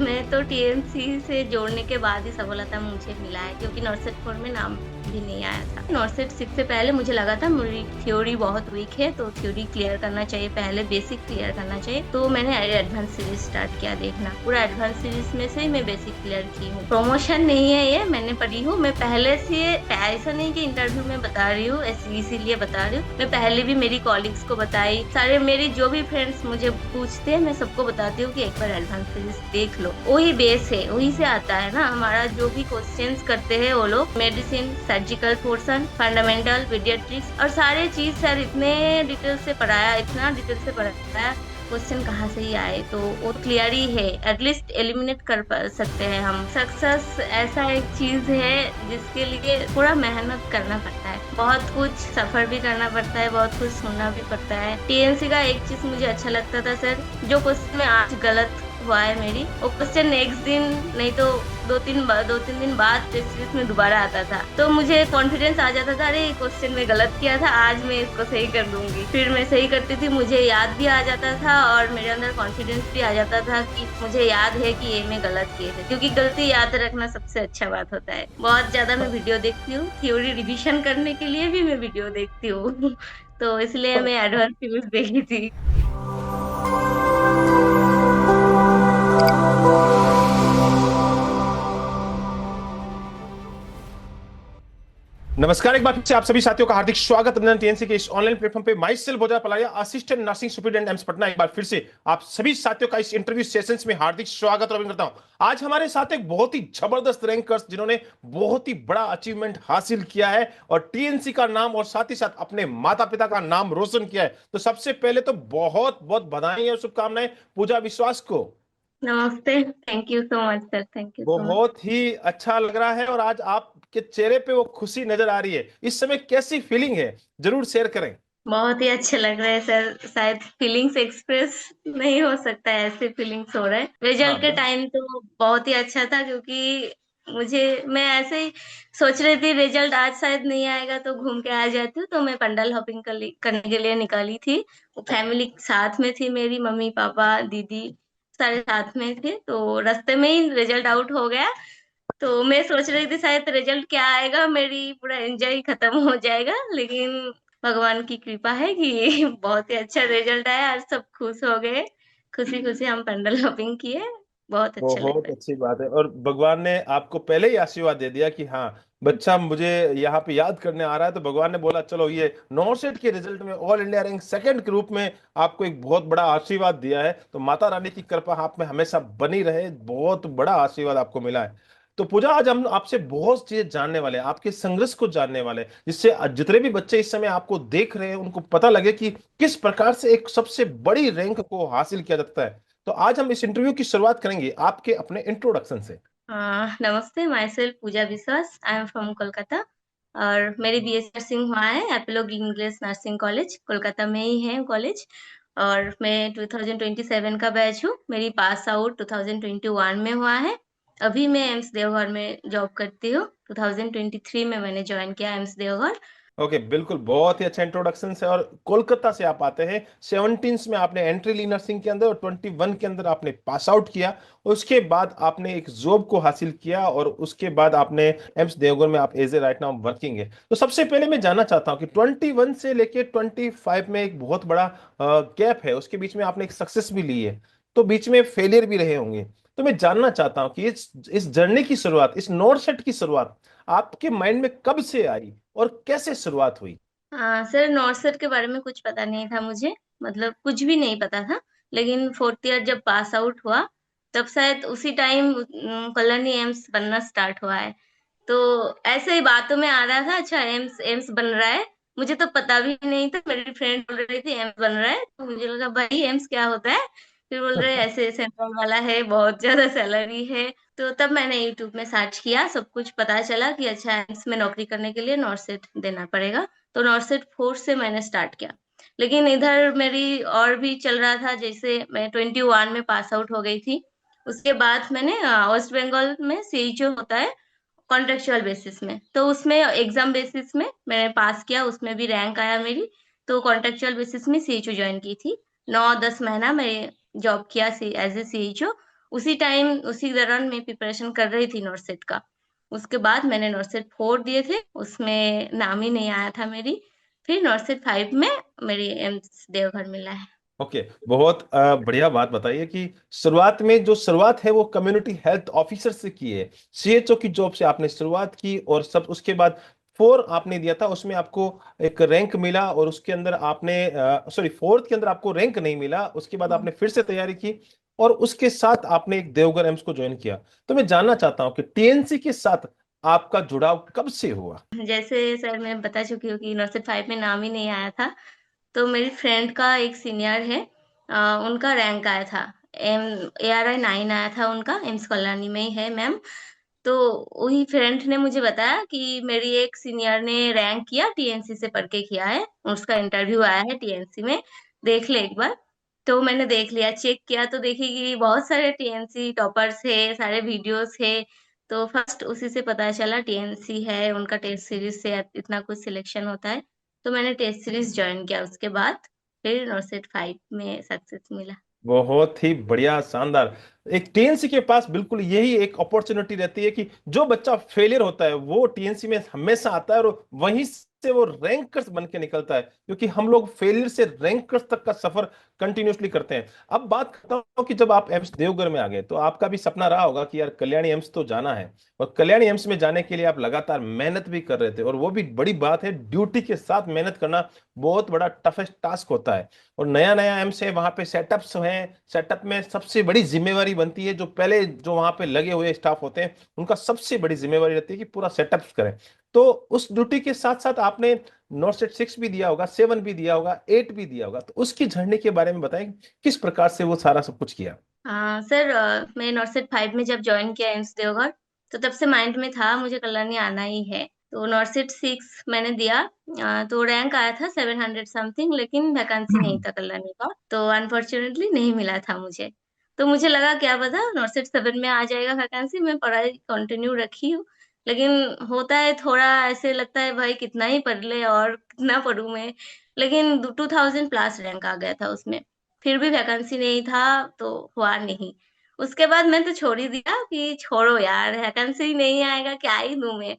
मैं तो टीएमसी से जोड़ने के बाद ही सफलता मुझे मिला है, क्योंकि नॉर्सेट 4 में नाम भी नहीं आया था। नॉर्सेट 6 से पहले मुझे लगा था मेरी थ्योरी बहुत वीक है, तो थ्योरी क्लियर करना चाहिए, पहले बेसिक क्लियर करना चाहिए। तो मैंने एडवांस सीरीज स्टार्ट किया देखना। पूरा एडवांस सीरीज में से ही मैं बेसिक क्लियर की हूँ। प्रमोशन नहीं है ये, मैंने पढ़ी हूँ। मैं पहले से, ऐसा नहीं कि इंटरव्यू में बता रही हूँ, इसीलिए बता रही हूँ। मैं पहले भी मेरी कॉलीग्स को बताई, सारे मेरी जो भी फ्रेंड्स मुझे पूछते हैं, मैं सबको बताती हूँ कि एक बार एडवांस सीरीज देख लो। वही बेस है, वही से आता है ना हमारा। जो भी क्वेश्चंस करते हैं वो लोग, medicine, surgical portion, fundamental, paediatrics और सारे चीज सर इतने डिटेल से पढ़ाया, इतना डिटेल से पढ़ाया। क्वेश्चन कहाँ से ही आए तो वो क्लियर ही है, एटलीस्ट एलिमिनेट कर सकते हैं हम। सक्सेस ऐसा एक चीज है जिसके लिए पूरा मेहनत करना पड़ता है, बहुत कुछ सफर भी करना पड़ता है, बहुत कुछ सुनना भी पड़ता है। टीएमसी का एक चीज मुझे अच्छा लगता था सर, जो क्वेश्चन में आज गलत हुआ है मेरी, वो क्वेश्चन नेक्स्ट दिन नहीं तो दो तीन दिन बाद टेस्ट सीरीज में दोबारा आता था, तो मुझे कॉन्फिडेंस आ जाता था, अरे ये क्वेश्चन में गलत किया था, आज मैं इसको सही कर दूंगी। फिर मैं सही करती थी, मुझे याद भी आ जाता था और मेरे अंदर कॉन्फिडेंस भी आ जाता था कि मुझे याद है कि ये मैं गलत किए थे, क्योंकि गलती याद रखना सबसे अच्छा बात होता है। बहुत ज्यादा मैं वीडियो देखती हूँ, थ्योरी रिविजन करने के लिए भी मैं वीडियो देखती हूँ तो इसलिए मैं एडवांस सीरीज देखी थी। नमस्कार, एक बार फिर से आप सभी साथियों का हार्दिक स्वागत अभिनंदन टीएनसी के इस ऑनलाइन प्लेटफॉर्म पे। Myself Bhoja Palaya, assistant nursing superintendent AIIMS Patna. एक बार फिर से आप सभी साथियों का इस इंटरव्यू सेशंस में हार्दिक स्वागत और अभिनंदन करता हूं। आज हमारे साथ एक बहुत ही जबरदस्त रैंकर्स जिन्होंने बहुत ही बड़ा अचीवमेंट हासिल किया है और टीएनसी का नाम और साथ ही साथ अपने माता पिता का नाम रोशन किया है। तो सबसे पहले तो बहुत बहुत बधाई और शुभकामनाएं पूजा विश्वास को। नमस्ते, thank you so much sir, thank you so much. बहुत ही अच्छा लग रहा है और आज आपके चेहरे पे वो खुशी नजर आ रही है। इस समय कैसी फीलिंग है, जरूर शेयर करें। बहुत ही अच्छे लग रहे हैं सर, शायद फीलिंग्स एक्सप्रेस नहीं हो सकता है, ऐसे फीलिंग्स हो रहे हैं। हाँ रिजल्ट के बिल्कुल। टाइम तो बहुत ही अच्छा था, क्योंकि मुझे, मैं ऐसे ही सोच रही थी रिजल्ट आज शायद नहीं आएगा तो घूम के आ जाती हूँ, तो मैं पंडाल हॉपिंग करने के लिए निकाली थी। फैमिली साथ में थी, मेरी मम्मी पापा दीदी सारे साथ में थे, तो रास्ते में ही रिजल्ट आउट हो गया। तो मैं सोच रही थी शायद रिजल्ट क्या आएगा, मेरी पूरा एंजॉय खत्म हो जाएगा, लेकिन भगवान की कृपा है कि बहुत ही अच्छा रिजल्ट आया और सब खुश हो गए। खुशी खुशी हम पंडल शॉपिंग किए, बहुत अच्छा लग बहुत रहा अच्छी बात है और भगवान ने आपको पहले ही आशीर्वाद दे दिया कि हाँ, बच्चा मुझे यहाँ पे याद करने आ रहा है। तो भगवान ने बोला चलो, ये नॉर्सेट के रिजल्ट में ऑल इंडिया रैंक सेकंड के रूप में आपको एक बहुत बड़ा आशीर्वाद दिया है। तो माता रानी की कृपा आप में हमेशा बनी रहे, बहुत बड़ा आशीर्वाद आपको मिला है। तो पूजा, आज हम आपसे बहुत चीजें जानने वाले हैं, आपके संघर्ष को जानने वाले हैं, जिससे जितने भी बच्चे इस समय आपको देख रहे हैं उनको पता लगे कि किस प्रकार से एक सबसे बड़ी रैंक को हासिल किया जाता है। तो आज हम इस इंटरव्यू की शुरुआत करेंगे है अपने इंट्रोडक्शन से। नमस्ते, माई सेल्फ पूजा विश्वास, आई एम फ्रॉम कोलकाता। और मेरी बीएससी नर्सिंग हुआ है Apollo English nursing college, Kolkata में ही है कॉलेज। और मैं 2027 का बैच हूँ, मेरी पास आउट 2021 में हुआ है। अभी मैं एम्स देवघर में जॉब करती हूँ, 2023 में मैंने ज्वाइन किया एम्स देवघर। ओके, बिल्कुल, बहुत ही अच्छा इंट्रोडक्शन है। और कोलकाता से आप आते हैं, 17 में आपने एंट्री ली नर्सिंग के अंदर और 21 के अंदर आपने पास आउट किया। उसके बाद आपने एक जॉब को हासिल किया और उसके बाद आपने एम्स देवघर में आप as a right now working है। तो सबसे पहले मैं जानना चाहता हूँ कि 21 से लेके 25 में एक बहुत बड़ा गैप है, उसके बीच में आपने एक सक्सेस भी ली है, तो बीच में फेलियर भी रहे होंगे। तो मैं जानना चाहता हूँ कि इस जर्नी की शुरुआत, इस नॉर्थ सेट की शुरुआत आपके माइंड में कब से आई और कैसे शुरुआत हुई। हाँ सर, नॉर्सर के बारे में कुछ पता नहीं था मुझे, मतलब कुछ भी नहीं पता था। लेकिन फोर्थ ईयर जब पास आउट हुआ, तब शायद उसी टाइम कॉलोनी एम्स बनना स्टार्ट हुआ है। तो ऐसे ही बातों में आ रहा था, अच्छा एम्स एम्स बन रहा है। मुझे तो पता भी नहीं था, मेरी फ्रेंड बोल रही थी एम्स बन रहा है, तो मुझे लगा भाई एम्स क्या होता है। फिर बोल रहे ऐसे सेंट्रल वाला है, बहुत ज्यादा सैलरी है। तो तब मैंने यूट्यूब में सर्च किया, सब कुछ पता चला कि अच्छा एम्स में नौकरी करने के लिए नॉर्सेट देना पड़ेगा। तो नॉर्सेट फोर्स से मैंने स्टार्ट किया। लेकिन इधर मेरी और भी चल रहा था, जैसे मैं 21 में पास आउट हो गई थी। उसके बाद मैंने वेस्ट बंगाल में सीएचओ होता है कॉन्ट्रेक्चुअल बेसिस में, तो उसमें एग्जाम बेसिस में मैंने पास किया, उसमें भी रैंक आया मेरी। तो कॉन्ट्रेक्चुअल बेसिस में सीएचओ ज्वाइन की थी। 9-10 महीना मैं जॉब किया एज ए सीएचओ। उसी टाइम उसी दौरान मैं प्रिपरेशन कर रही थी नॉर्सेट का। उसके बाद मैंने नॉर्सेट 4 दिए थे, उसमें नाम ही नहीं आया था मेरी। फिर नॉर्सेट 5 में मेरी एम्स देवघर मिला है। ओके, बहुत बढ़िया बात बताइए कि शुरुआत में जो शुरुआत है वो कम्युनिटी हेल्थ ऑफिसर से की है, सीएचओ की जॉब से आपने शुरुआत की, और सब उसके बाद 4 आपने दिया था, उसमें आपको एक रैंक मिला, और उसके अंदर आपने सॉरी 4th के अंदर आपको रैंक नहीं मिला, उसके बाद हम्म। आपने फिर से तैयारी की, और उसके साथ आपने एक देवघर एम्स को ज्वाइन किया। तो मैं जानना चाहता हूँ कि टीएनसी के साथ आपका जुड़ाव कब से हुआ? जैसे सर मैं बता चुकी हूँ कि नॉर्सेट 5 में नाम ही नहीं आया था। तो मेरी फ्रेंड का एक सीनियर है, उनका रैंक आया था। एम ARI 9 आया था उनका, एम्स कल्याणी में ही है मैम। तो वही फ्रेंड ने मुझे बताया कि मेरी एक सीनियर ने रैंक किया, टीएनसी से पढ़ के किया है, उसका इंटरव्यू आया है टीएनसी में, देख ले एक बार। तो मैंने देख लिया, चेक किया तो देखी कि बहुत सारे टीएनसी टॉपर्स है, सारे वीडियोस है। तो फर्स्ट उसी से पता चला टीएनसी है, उनका टेस्ट सीरीज से इतना कुछ सिलेक्शन होता है। तो मैंने टेस्ट सीरीज ज्वाइन किया, उसके बाद फिर नॉर्सेट 5 में सक्सेस मिला। बहुत ही बढ़िया, शानदार। एक टीएनसी के पास बिल्कुल यही एक अपॉर्चुनिटी रहती है कि जो बच्चा फेलियर होता है वो टीएनसी में हमेशा आता है, और वहीं से वो रैंकर्स बन के निकलता है, क्योंकि हम लोग फेलियर से रैंकर्स तक का सफर कंटिन्यूअसली करते हैं। अब बात करता हूँ कि जब आप एम्स देवघर में आ गए तो आपका भी सपना रहा होगा कि यार कल्याणी एम्स तो जाना है, और कल्याणी एम्स में जाने के लिए आप लगातार मेहनत भी कर रहे थे, और वो भी बड़ी बात है, ड्यूटी के साथ मेहनत करना बहुत बड़ा टफेस्ट टास्क होता है। और नया नया एम्स है, वहां पे सेटअप्स हैं, सेटअप में सबसे बड़ी जिम्मेवारी बनती है, जो पहले जो वहां पे लगे हुए स्टाफ होते हैं उनका सबसे बड़ी जिम्मेवारी रहती है कि पूरा सेटअप करें। तो उस ड्यूटी के साथ साथ आपने नॉर्सेट 6 भी दिया होगा, 7 भी दिया होगा, 8 भी दिया होगा, तो उसकी जर्नी के बारे में बताएं, किस प्रकार से वो सारा सब कुछ किया? हाँ सर, मैं नॉर्सेट 5 में जब ज्वाइन किया एम्स देवघर, तो तब से माइंड में था मुझे कल्याणी आना ही है। तो नॉर्सेट 6 मैंने दिया, तो रैंक आया था 700 समथिंग, लेकिन वैकेंसी नहीं था कल्याणी का, तो अनफॉर्चुनेटली नहीं मिला था मुझे। तो मुझे लगा क्या पता नॉर्सेट 7 में आ जाएगा वैकेंसी, मैं पढ़ाई कंटिन्यू रखी हूँ। लेकिन होता है थोड़ा ऐसे, लगता है भाई कितना ही पढ़ ले और कितना पढ़ूं मैं। लेकिन 2000 प्लस रैंक आ गया था उसमें, फिर भी वैकेंसी नहीं था, तो हुआ नहीं। उसके बाद मैं तो छोड़ ही दिया कि छोड़ो यार, वैकेंसी ही नहीं आएगा, क्या ही दूं मैं।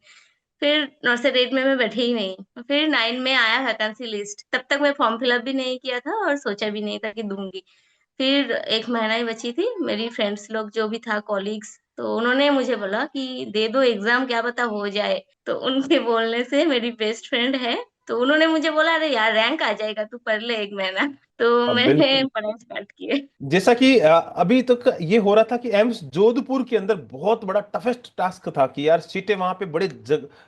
फिर नर्सरी 8 में मैं बैठी ही नहीं, फिर 9 में आया वैकेंसी लिस्ट, तब तक मैं फॉर्म फिलअप भी नहीं किया था और सोचा भी नहीं था कि दूंगी। फिर एक महीना ही बची थी, मेरी फ्रेंड्स लोग जो भी था कॉलीग्स, तो उन्होंने मुझे बोला कि दे दो एग्जाम, क्या पता हो जाए। तो उनके बोलने से, मेरी बेस्ट फ्रेंड है, तो उन्होंने मुझे बोला अरे यार रैंक आ जाएगा, तू पढ़ ले एक महीना। तो अब मैंने बिल्कुल, पढ़ाई स्टार्ट किए। जैसा कि अभी तक ये हो रहा था कि एम्स जोधपुर के अंदर बहुत बड़ा टफेस्ट टास्क था कि यार सीटें वहां पे बड़े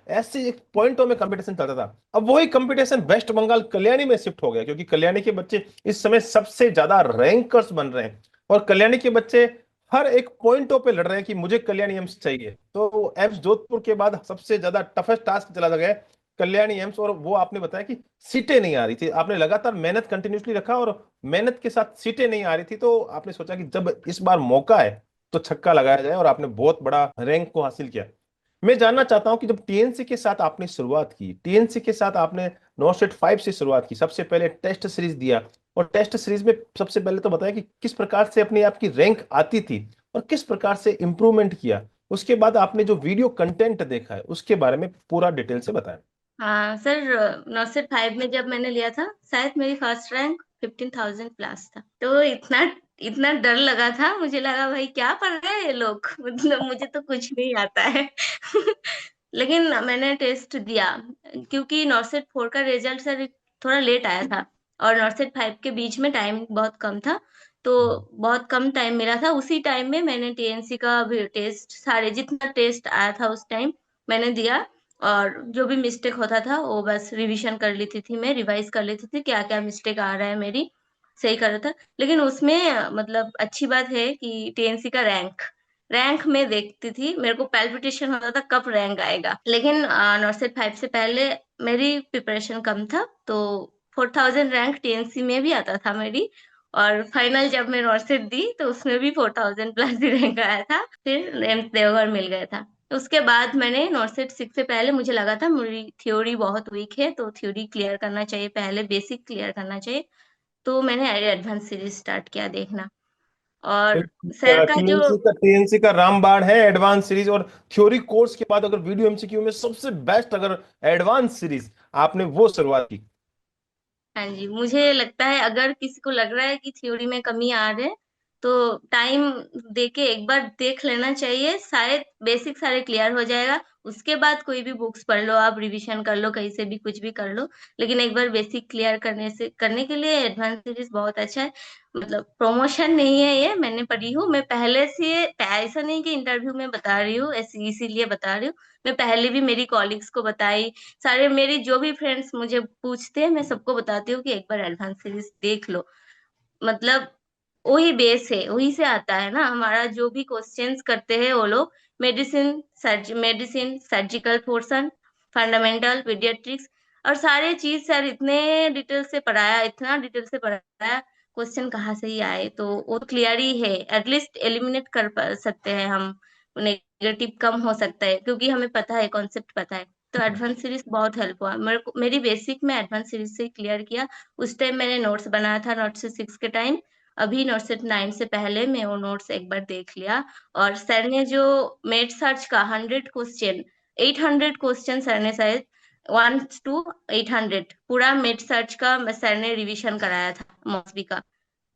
ऐसे एक पॉइंटों में कंपटीशन चलता था। अब वही कंपटीशन वेस्ट बंगाल कल्याणी में शिफ्ट हो गया, क्योंकि कल्याणी के बच्चे इस समय सबसे ज्यादा रैंकर्स बन रहे हैं, और कल्याणी के बच्चे हर एक पॉइंटों पे लड़ रहे हैं कि मुझे कल्याणी एम्स चाहिए। तो एम्स जोधपुर के बाद सबसे ज्यादा टफेस्ट टास्क चला गया कल्याणी एम्स, और वो आपने बताया कि सीटें नहीं आ रही थी, आपने लगातार मेहनत कंटिन्यूसली रखा, और मेहनत के साथ सीटें नहीं आ रही थी, तो आपने सोचा कि जब इस बार मौका है तो छक्का लगाया जाए, और आपने बहुत बड़ा रैंक को हासिल किया। मैं जानना चाहता हूं कि जब टीएनसी के साथ आपने शुरुआत की, टीएनसी के साथ आपने नॉर्सेट 5 से शुरुआत की, सबसे पहले टेस्ट सीरीज दिया, और टेस्ट सीरीज में सबसे पहले तो बताया कि किस प्रकार से अपनी आपकी रैंक आती थी और किस प्रकार से इंप्रूवमेंट किया, उसके बाद आपने जो वीडियो कंटेंट देखा है उसके बारे में पूरा डिटेल से बताएं। हाँ सर, नॉर्सेट 5 में जब मैंने लिया था, शायद मेरी फर्स्ट रैंक 15,000 प्लस था। तो इतना इतना डर लगा था, मुझे लगा भाई क्या पढ़ रहे हैं ये लोग, मतलब मुझे तो कुछ नहीं आता है। लेकिन मैंने टेस्ट दिया, क्योंकि नॉर्सेट 4 का रिजल्ट सर थोड़ा लेट आया था, और नॉर्सेट 5 के बीच में टाइम बहुत कम था। तो बहुत कम टाइम मिला था, उसी टाइम में मैंने टीएनसी का भी टेस्ट, सारे जितना टेस्ट आया था उस टाइम मैंने दिया। और जो भी मिस्टेक होता था वो बस रिवीजन कर लेती थी, मैं रिवाइज कर लेती थी क्या क्या मिस्टेक आ रहा है मेरी, सही कर रहा था। लेकिन उसमें मतलब अच्छी बात है कि टीएनसी का रैंक रैंक में देखती थी, मेरे को पैल्पिटेशन होता था कब रैंक आएगा। लेकिन नॉर्सेट 5 से पहले मेरी प्रिपरेशन कम था, तो 4000 रैंक टीएनसी में भी आता था मेरी। और फाइनल जब मैं नॉर्सेट दी तो उसमें भी 4000 प्लस ही रैंक आया था, फिर एम्स देवघर मिल गया था। उसके बाद मैंने नॉर्सेट 6 से पहले मुझे लगा था मेरी थ्योरी बहुत वीक है, तो थ्योरी क्लियर करना चाहिए, पहले बेसिक क्लियर करना चाहिए। तो मैंने एडवांस सीरीज स्टार्ट किया देखना। और सर का जो टीएनसी का रामबाण है एडवांस सीरीज। और थ्योरी कोर्स के बाद अगर वीडियो एमसीक्यू में सबसे बेस्ट अगर एडवांस सीरीज आपने वो शुरुआत की। हाँ जी, मुझे लगता है अगर किसी को लग रहा है कि थ्योरी में कमी आ रहे तो टाइम देके एक बार देख लेना चाहिए, शायद बेसिक सारे क्लियर हो जाएगा। उसके बाद कोई भी बुक्स पढ़ लो, आप रिवीजन कर लो, कहीं से भी कुछ भी कर लो, लेकिन एक बार बेसिक क्लियर करने के लिए एडवांस सीरीज बहुत अच्छा है। मतलब प्रमोशन नहीं है ये, मैंने पढ़ी हूँ, मैं पहले से, ऐसा नहीं कि इंटरव्यू में बता रही हूँ, इसीलिए बता रही हूँ। मैं पहले भी मेरी कॉलीग्स को बताई, सारे मेरी जो भी फ्रेंड्स मुझे पूछते हैं मैं सबको बताती हूँ कि एक बार एडवांस सीरीज देख लो। मतलब वही बेस है, वही से आता है ना हमारा, जो भी क्वेश्चंस करते हैं वो लोग। Medicine surgical portion, fundamental paediatrics, और सारे चीज सर इतने डिटेल से पढ़ाया, इतना डिटेल से पढ़ाया, क्वेश्चन कहाँ से ही आए तो वो क्लियर ही है। एटलीस्ट एलिमिनेट सकते हैं हम, नेगेटिव कम हो सकता है क्योंकि हमें पता है, कॉन्सेप्ट पता है। तो एडवांस सीरीज बहुत हेल्प हुआ मेरी बेसिक में, एडवांस सीरीज से क्लियर किया। उस टाइम मैंने नोट्स बनाया था, नोट्स 6 के टाइम। अभी नोट्स 9 से पहले मैं वो नोट्स एक बार देख लिया। और सर ने जो मेड सर्च का 100 क्वेश्चन, 800 क्वेश्चन सर ने शायद, 1 to 800 पूरा मेड सर्च का सर ने रिवीजन कराया था मौसबी का।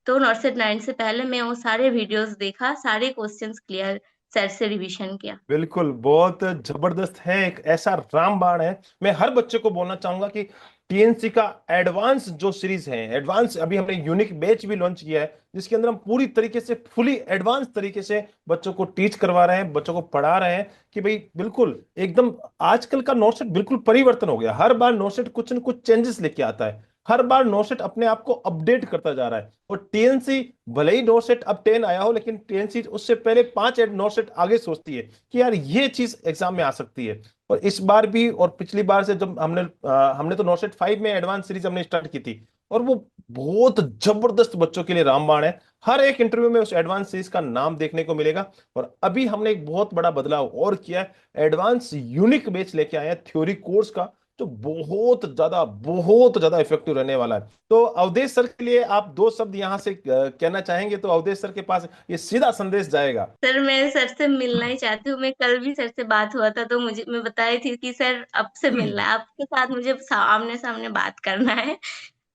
तो नोट्स 9 से पहले मैं वो सारे वीडियोस देखा, सारे क्वेश्चंस क्लियर सर से रिवीजन किया। बिल्कुल, बहुत जबरदस्त है, एक ऐसा रामबाण है। मैं हर बच्चे को बोलना चाहूंगा कि टीएनसी का एडवांस जो सीरीज है, एडवांस अभी हमने यूनिक बैच भी लॉन्च किया है जिसके अंदर हम पूरी तरीके से फुली एडवांस तरीके से बच्चों को टीच करवा रहे हैं, बच्चों को पढ़ा रहे हैं कि भाई बिल्कुल एकदम आजकल का नोटसेट बिल्कुल परिवर्तन हो गया। हर बार नोटसेट कुछ न कुछ चेंजेस लेके आता है, हर बार नोटसेट अपने आप को अपडेट करता जा रहा है। और टीएनसी भले ही नोटसेट अब 10 आया हो, लेकिन टीएनसी उससे पहले 5 नोटसेट आगे सोचती है कि यार ये चीज एग्जाम में आ सकती है। और इस बार भी और पिछली बार से जब हमने तो नॉट 5 में एडवांस सीरीज हमने स्टार्ट की थी, और वो बहुत जबरदस्त बच्चों के लिए रामबाण है। हर एक इंटरव्यू में उस एडवांस सीरीज का नाम देखने को मिलेगा। और अभी हमने एक बहुत बड़ा बदलाव और किया है, एडवांस यूनिक बैच लेके आए हैं थ्योरी कोर्स का, जो बहुत ज्यादा इफेक्टिव रहने वाला है। तो अवधेश सर के लिए आप दो शब्द यहां से कहना चाहेंगे तो अवधेश सर के पास ये सीधा संदेश जाएगा। सर मैं सर से मिलना ही चाहती हूँ। मैं कल भी सर से बात हुआ था तो मुझे, मैं बताई थी कि सर अब से मिलना है आपके साथ, मुझे सामने सामने बात करना है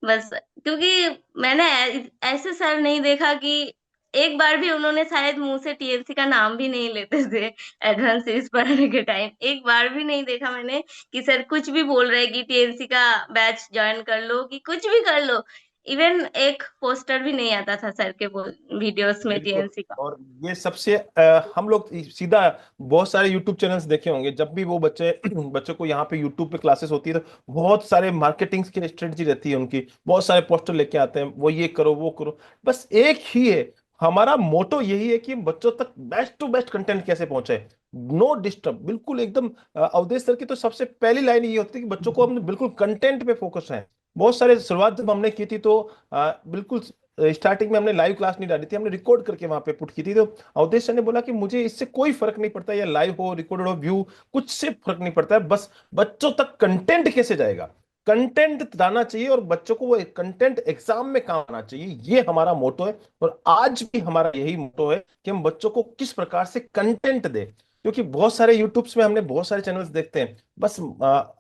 बस। क्योंकि मैंने ऐसे सर नहीं देखा कि एक बार भी उन्होंने शायद मुंह से टीएनसी का नाम भी नहीं लेते थे एडवांस सीरीज पढ़ाने के टाइम। एक बार भी नहीं देखा मैंने कि सर कुछ भी बोल रहे कि टीएनसी का बैच ज्वाइन कर लो, कि कुछ भी कर लो। इवन एक पोस्टर भी नहीं आता था सर के वीडियोस में बिल्कुल। टीएनसी का। और ये सबसे हम लोग सीधा बहुत सारे यूट्यूब चैनल्स देखे होंगे, जब भी वो बच्चे बच्चों को यहाँ पे यूट्यूब पे क्लासेस होती है तो बहुत सारे मार्केटिंग की स्ट्रेटजी रहती है उनकी, बहुत सारे पोस्टर लेके आते हैं, वो ये करो वो करो। बस एक ही है, हमारा मोटो यही है कि बच्चों तक बेस्ट टू बेस्ट कंटेंट कैसे पहुंचे, नो डिस्टर्ब, बिल्कुल एकदम। अवधेश सर की तो सबसे पहली लाइन ये होती है कि बच्चों को हम बिल्कुल कंटेंट पे फोकस है। बहुत सारे शुरुआत जब हमने की थी तो बिल्कुल स्टार्टिंग में हमने लाइव क्लास नहीं डाली थी, हमने रिकॉर्ड करके वहां पे पुट की थी। तो अवधेश सर ने बोला कि मुझे इससे कोई फर्क नहीं पड़ता, या लाइव हो रिकॉर्डेड हो व्यू, कुछ से फर्क नहीं पड़ता है, बस बच्चों तक कंटेंट कैसे जाएगा, कंटेंट लाना चाहिए और बच्चों को वो कंटेंट एग्जाम में काम आना चाहिए, ये हमारा मोटो है। और आज भी हमारा यही मोटो है कि हम बच्चों को किस प्रकार से कंटेंट दें। क्योंकि बहुत सारे यूट्यूब्स में हमने बहुत सारे चैनल्स देखते हैं, बस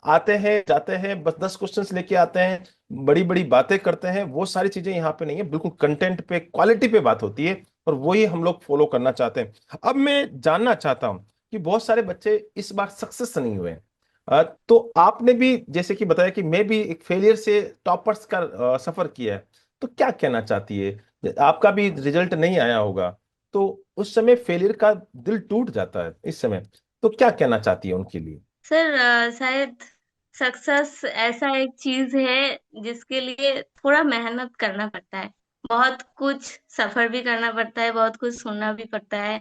आते हैं जाते हैं, बस 10 क्वेश्चंस लेके आते हैं, बड़ी बड़ी बातें करते हैं, वो सारी चीजें यहाँ पे नहीं है। बिल्कुल कंटेंट पे क्वालिटी पे बात होती है, और वही हम लोग फॉलो करना चाहते हैं। अब मैं जानना चाहता हूँ कि बहुत सारे बच्चे इस बार सक्सेस नहीं हुए हैं। तो आपने भी जैसे कि बताया कि मैं भी एक फेलियर से टॉपर्स का सफर किया है, तो क्या कहना चाहती है, आपका भी रिजल्ट नहीं आया होगा, तो उस समय फेलियर का दिल टूट जाता है इस समय, तो क्या कहना चाहती है उनके लिए। सर शायद सक्सेस ऐसा एक चीज है जिसके लिए थोड़ा मेहनत करना पड़ता है, बहुत कुछ सफर भी करना पड़ता है, बहुत कुछ सुनना भी पड़ता है।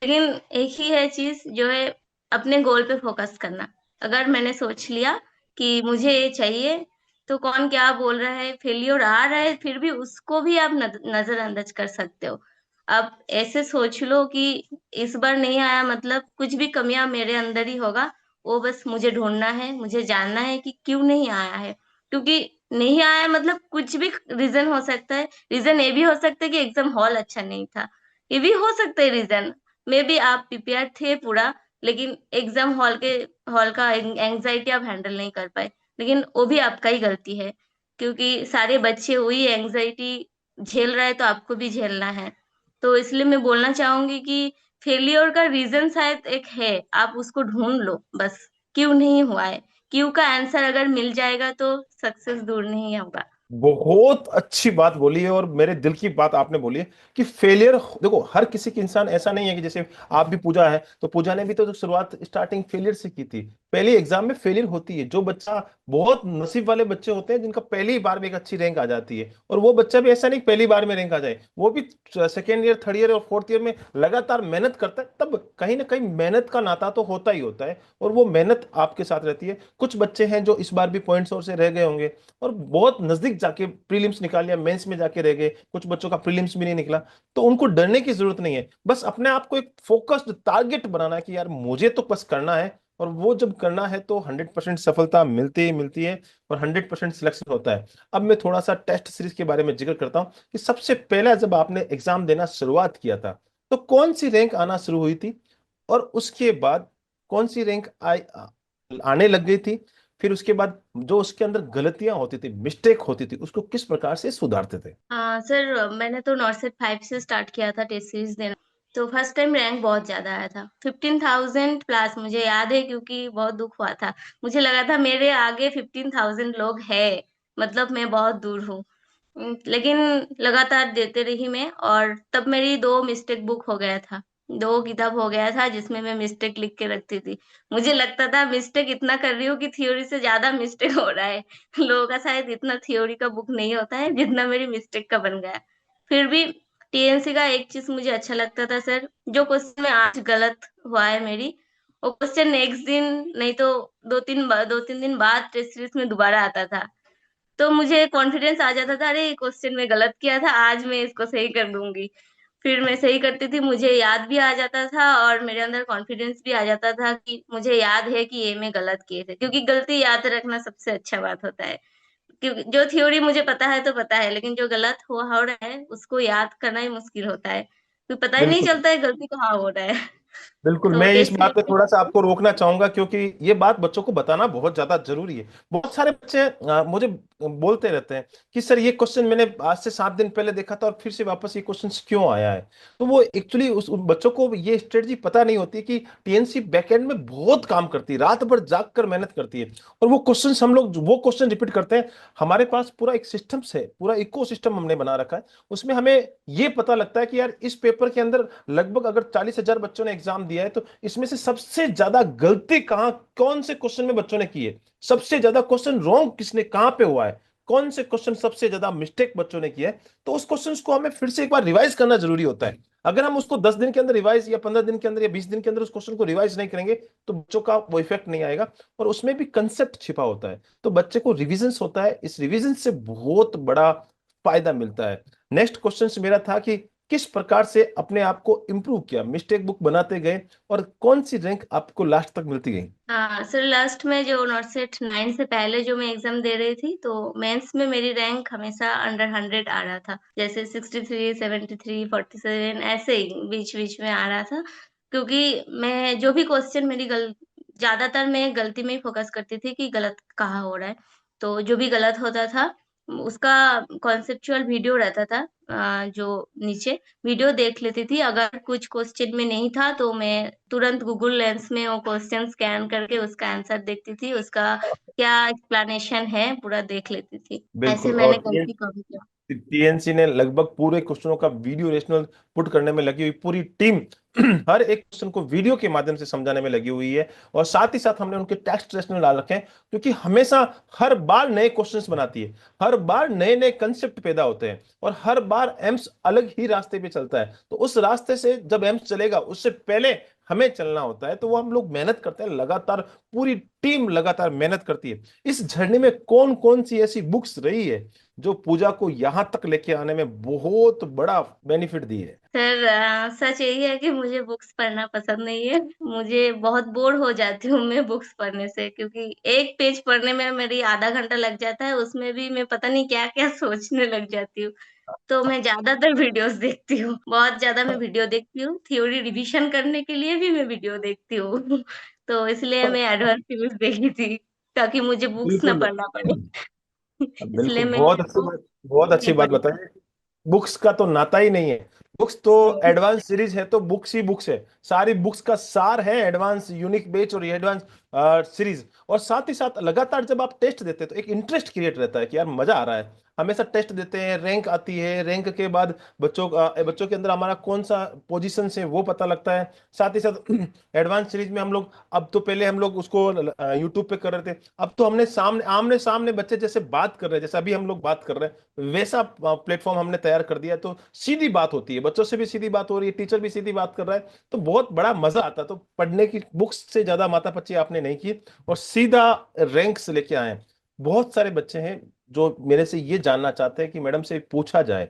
लेकिन एक ही है चीज जो है, अपने गोल पे फोकस करना। अगर मैंने सोच लिया कि मुझे ये चाहिए, तो कौन क्या बोल रहा है, फेलियर आ रहा है, फिर भी उसको भी आप नजरअंदाज कर सकते हो। अब ऐसे सोच लो कि इस बार नहीं आया मतलब कुछ भी कमियां मेरे अंदर ही होगा। वो बस मुझे ढूंढना है, मुझे जानना है कि क्यों नहीं आया है। क्योंकि नहीं आया मतलब कुछ भी रीजन हो सकता है। रीजन ये भी हो सकता है कि एग्जाम हॉल अच्छा नहीं था, ये भी हो सकता है रीजन। मे बी आप प्रिपेयर थे पूरा, लेकिन एग्जाम हॉल का एंजाइटी आप हैंडल नहीं कर पाए। लेकिन वो भी आपका ही गलती है, क्योंकि सारे बच्चे वही एंजाइटी झेल रहे हैं, तो आपको भी झेलना है। तो इसलिए मैं बोलना चाहूंगी कि फेलियर का रीजन शायद एक है, आप उसको ढूंढ लो बस। क्यों नहीं हुआ है, क्यों का आंसर अगर मिल जाएगा तो सक्सेस दूर नहीं होगा। बहुत अच्छी बात बोली है और मेरे दिल की बात आपने बोली है कि फेलियर, देखो हर किसी के इंसान ऐसा नहीं है कि जैसे आप भी पूजा है तो पूजा ने भी तो शुरुआत स्टार्टिंग फेलियर से की थी। पहली एग्जाम में फेलियर होती है। जो बच्चा, बहुत नसीब वाले बच्चे होते हैं जिनका पहली बार में एक अच्छी रैंक आ जाती है, और वो बच्चा भी ऐसा नहीं पहली बार में रैंक आ जाए, वो भी सेकेंड ईयर, थर्ड ईयर और फोर्थ ईयर में लगातार मेहनत करता है, तब कहीं ना कहीं मेहनत का नाता तो होता ही होता है, और वो मेहनत आपके साथ रहती है। कुछ बच्चे हैं जो इस बार भी पॉइंट्स और से रह गए होंगे और बहुत नजदीक जाके प्रीलिम्स निकाल लिया, मेंस में जाके रह गए, कुछ बच्चों का प्रीलिम्स भी नहीं निकला। तो उनको डरने की जरूरत नहीं है, बस अपने आप को एक फोकस्ड टारगेट बनाना है कि यार मुझे तो बस करना है, और वो जब करना है तो 100% सफलता मिलती ही मिलती है, और 100% सिलेक्शन होता है। अब मैं थोड़ा सा टेस्ट सीरीज के बारे में जिक्र करता हूँ कि सबसे पहला जब आपने एग्जाम देना शुरुआत किया था तो कौन सी रैंक आना शुरू हुई थी, और उसके बाद कौन सी रैंक आने लग गई थी, फिर उसके बाद जो उसके अंदर गलतियां होती थी, मिस्टेक होती थी, उसको किस प्रकार से सुधारते थे। हाँ सर, मैंने तो नॉर्सेट 5 से स्टार्ट किया था टेस्ट सीरीज देना। तो फर्स्ट टाइम रैंक बहुत ज्यादा आया था, 15,000 प्लस, मुझे याद है क्योंकि बहुत दुख हुआ था। मुझे लगा था मेरे आगे 15,000 लोग हैं, मतलब मैं बहुत दूर हूँ। लेकिन लगातार देते रही मैं, और तब मेरी दो मिस्टेक बुक हो गया था, दो किताब हो गया था जिसमें मैं मिस्टेक लिख के रखती थी। मुझे लगता था मिस्टेक इतना कर रही हूँ कि थ्योरी से ज्यादा मिस्टेक हो रहा है। लोगों का शायद इतना थ्योरी का बुक नहीं होता है जितना मेरी मिस्टेक का बन गया। फिर भी टीएनसी का एक चीज मुझे अच्छा लगता था सर, जो क्वेश्चन में आज गलत हुआ है मेरी, वो क्वेश्चन नेक्स्ट दिन नहीं तो 2-3 दिन बाद टेस्ट सीरीज में दोबारा आता था। तो मुझे कॉन्फिडेंस आ जाता था, अरे क्वेश्चन में गलत किया था, आज मैं इसको सही कर दूंगी। फिर मैं सही करती थी, मुझे याद भी आ जाता था, और मेरे अंदर कॉन्फिडेंस भी आ जाता था कि मुझे याद है कि ये मैं गलत किए थे, क्योंकि गलती याद रखना सबसे अच्छा बात होता है। क्योंकि जो थ्योरी मुझे पता है तो पता है, लेकिन जो गलत हुआ हो रहा है उसको याद करना ही मुश्किल होता है, तो पता ही नहीं बिल्कुल। चलता है गलती कहाँ हो रहा है। बिल्कुल, तो मैं इस टेस्ट बात पे सीरीज थोड़ा सा आपको रोकना चाहूंगा क्योंकि ये बात बच्चों को बताना बहुत ज्यादा जरूरी है। बहुत सारे बच्चे मुझे बोलते रहते हैं कि सर ये क्वेश्चन मैंने आज से 7 दिन पहले देखा था और फिर से वापस ये क्वेश्चन क्यों आया है। तो वो एक्चुअली उन बच्चों को ये स्ट्रेटजी पता नहीं होती कि टीएनसी बैकएंड में बहुत काम करती है, रात भर जाग कर मेहनत करती है, और वो क्वेश्चन हम लोग वो क्वेश्चन रिपीट करते हैं। हमारे पास पूरा एक सिस्टम से, पूरा इको सिस्टम हमने बना रखा है, उसमें हमें ये पता लगता है कि यार इस पेपर के अंदर लगभग अगर 40,000 बच्चों ने एग्जाम दिया है तो इसमें से सबसे ज्यादा गलती कहाँ, कौन से क्वेश्चन में बच्चों ने की है, सबसे ज्यादा क्वेश्चन रॉन्ग किसने कहां पे हुआ है, कौन से क्वेश्चन सबसे ज्यादा मिस्टेक बच्चों ने किया है। तो उस क्वेश्चन को हमें फिर से एक बार रिवाइज करना जरूरी होता है। अगर हम उसको 10 दिन के अंदर रिवाइज, या 15 दिन के अंदर, या 20 दिन के अंदर उस क्वेश्चन को रिवाइज नहीं करेंगे तो बच्चों का वो इफेक्ट नहीं आएगा, और उसमें भी कंसेप्ट छिपा होता है। तो बच्चे को रिविजन होता है, इस रिविजन से बहुत बड़ा फायदा मिलता है। नेक्स्ट क्वेश्चन मेरा था कि किस प्रकार से अपने आप को इंप्रूव किया, मिस्टेक बुक बनाते गए, और कौन सी रैंक आपको लास्ट तक मिलती गई। हाँ सर, लास्ट में जो नॉटसेट 9 से पहले जो मैं एग्जाम दे रही थी, तो मेंस में मेरी रैंक हमेशा अंडर 100 आ रहा था, जैसे 63, 73, 47, ऐसे ही बीच बीच में आ रहा था। क्योंकि मैं जो भी क्वेश्चन मेरी ज्यादातर मैं गलती में ही फोकस करती थी कि गलत कहाँ हो रहा है। तो जो भी गलत होता था उसका कॉन्सेप्चुअल वीडियो रहता था, जो नीचे वीडियो देख लेती थी। अगर कुछ क्वेश्चन में नहीं था तो मैं तुरंत गूगल लेंस में वो क्वेश्चन स्कैन करके उसका आंसर देखती थी, उसका क्या एक्सप्लेनेशन है पूरा देख लेती थी। ऐसे बिल्कुल। मैंने और गलती कम किया। टीएनसी ने लगभग पूरे क्वेश्चनों का वीडियो रेशनल पुट करने में लगी हुई पूरी टीम हर एक क्वेश्चन को वीडियो के माध्यम से समझाने में लगी हुई है, और साथ ही साथ हमने उनके टेक्स्ट रेशनल डाल रखे हैं, क्योंकि हमेशा हर बार नए क्वेश्चंस बनाती है, हर बार नए नए कंसेप्ट पैदा होते हैं, और हर बार एम्स अलग ही रास्ते पे चलता है। तो उस रास्ते से जब एम्स चलेगा उससे पहले हमें चलना होता है, तो वो हम लोग मेहनत करते हैं लगातार, पूरी टीम लगातार मेहनत करती है। इस जर्नी में कौन कौन सी ऐसी बुक्स रही है जो पूजा को यहां तक लेके आने में बहुत बड़ा बेनिफिट दी है। सर, सच यही है कि मुझे बुक्स पढ़ना पसंद नहीं है। मुझे बहुत बोर हो जाती हूँ मैं बुक्स पढ़ने से, क्योंकि एक पेज पढ़ने में मेरी आधा घंटा लग जाता है, उसमें भी मैं पता नहीं क्या क्या सोचने लग जाती हूँ। तो मैं ज्यादातर वीडियोस देखती हूँ, बहुत ज्यादा मैं वीडियो देखती हूँ, थ्योरी रिवीजन करने के लिए भी मैं वीडियो देखती हूँ। तो इसलिए मैं एडवांस सीरीज देखी थी, ताकि मुझे बुक्स ना बिल्कुल। पढ़ना पड़े। इसलिए बिल्कुल, मैंने वो बहुत अच्छी नहीं बात पढ़ी। बताई। बुक्स का तो नाता ही नहीं है। बुक्स तो नहीं। एडवांस सीरीज है, तो बुक्स ही बुक्स है। सारी बुक्स का सार है एडवांस यूनिक बेच और ये एडवांस सीरीज। और साथ ही साथ लगातार जब आप टेस्ट देते हैं तो एक इंटरेस्ट क्रिएट रहता है कि यार मजा आ रहा है। हमेशा टेस्ट देते हैं, रैंक आती है, रैंक के बाद बच्चों के अंदर हमारा कौन सा पोजीशन है वो पता लगता है। साथ ही साथ एडवांस सीरीज में हम लोग, अब तो पहले हम लोग उसको यूट्यूब पे कर रहे थे, अब तो हमने सामने आमने सामने बच्चे जैसे बात कर रहे हैं, जैसे अभी हम लोग बात कर रहे हैं वैसा प्लेटफॉर्म हमने तैयार कर दिया है। तो सीधी बात होती है, बच्चों से भी सीधी बात हो रही है, टीचर भी सीधी बात कर रहा है। तो बहुत बड़ा मजा आता है। तो पढ़ने की बुक्स से ज्यादा मातापच्ची आपने नहीं की, और सीधा रैंक से लेके आए हैं। बहुत सारे बच्चे हैं जो मेरे से ये जानना चाहते हैं कि मैडम से पूछा जाए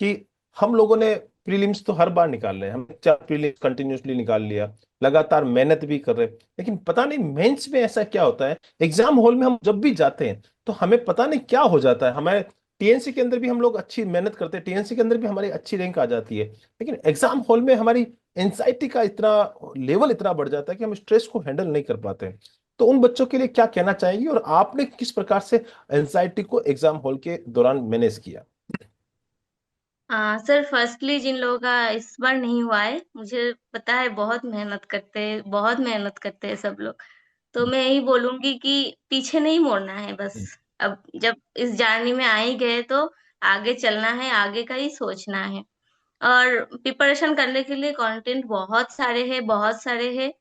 कि हम लोगों ने प्रीलिम्स तो हर बार निकाल रहे हैं, हम 4 प्रीलिम्स कंटिन्यूसली निकाल लिया, लगातार मेहनत भी कर रहे हैं, लेकिन पता नहीं मेंस में ऐसा क्या होता है। एग्जाम हॉल में हम जब भी जाते हैं तो हमें पता नहीं क्या हो जाता है। हमें टीएनसी के अंदर भी हम लोग अच्छी मेहनत करते हैं, टीएनसी के अंदर भी हमारी अच्छी रैंक आ जाती है, लेकिन एग्जाम हॉल में हमारी एंजाइटी का इतना लेवल इतना बढ़ जाता है कि हम स्ट्रेस को हैंडल नहीं कर पाते हैं। तो उन बच्चों के लिए क्या कहना चाहेंगी, और आपने किस प्रकार से एंजाइटी को एग्जाम हॉल के दौरान मैनेज किया? हाँ सर, फर्स्टली जिन लोगों का इस बार नहीं हुआ है, मुझे पता है बहुत मेहनत करते हैं, बहुत मेहनत करते हैं सब लोग। तो मैं यही बोलूंगी कि पीछे नहीं मुड़ना है बस। अब जब इस जर्नी में आ ही गए तो आगे चलना है, आगे का ही सोचना है। और प्रिपरेशन करने के लिए कंटेंट बहुत सारे हैं, बहुत सारे हैं।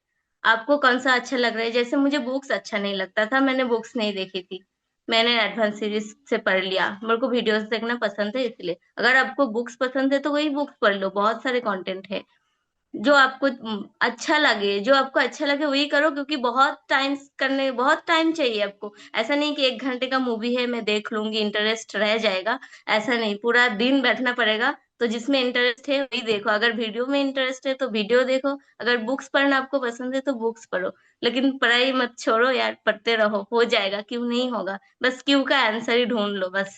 आपको कौन सा अच्छा लग रहा है? जैसे मुझे बुक्स अच्छा नहीं लगता था, मैंने बुक्स नहीं देखी थी, मैंने एडवांस सीरीज से पढ़ लिया। मेरे को वीडियोस देखना पसंद है, इसलिए अगर आपको बुक्स पसंद है तो वही बुक्स पढ़ लो, बहुत सारे कंटेंट है। जो आपको अच्छा लगे, जो आपको अच्छा लगे वही करो, क्योंकि बहुत टाइम चाहिए आपको। ऐसा नहीं कि 1 घंटे का मूवी है मैं देख लूंगी, इंटरेस्ट रह जाएगा। ऐसा नहीं, पूरा दिन बैठना पड़ेगा। तो जिसमें इंटरेस्ट है वही देखो, अगर वीडियो में इंटरेस्ट है तो वीडियो देखो, अगर बुक्स पढ़ना आपको पसंद है तो बुक्स पढ़ो। लेकिन पढ़ाई मत छोड़ो यार, पढ़ते रहो, हो जाएगा, क्यों नहीं होगा। बस क्यों का आंसर ही ढूंढ लो बस।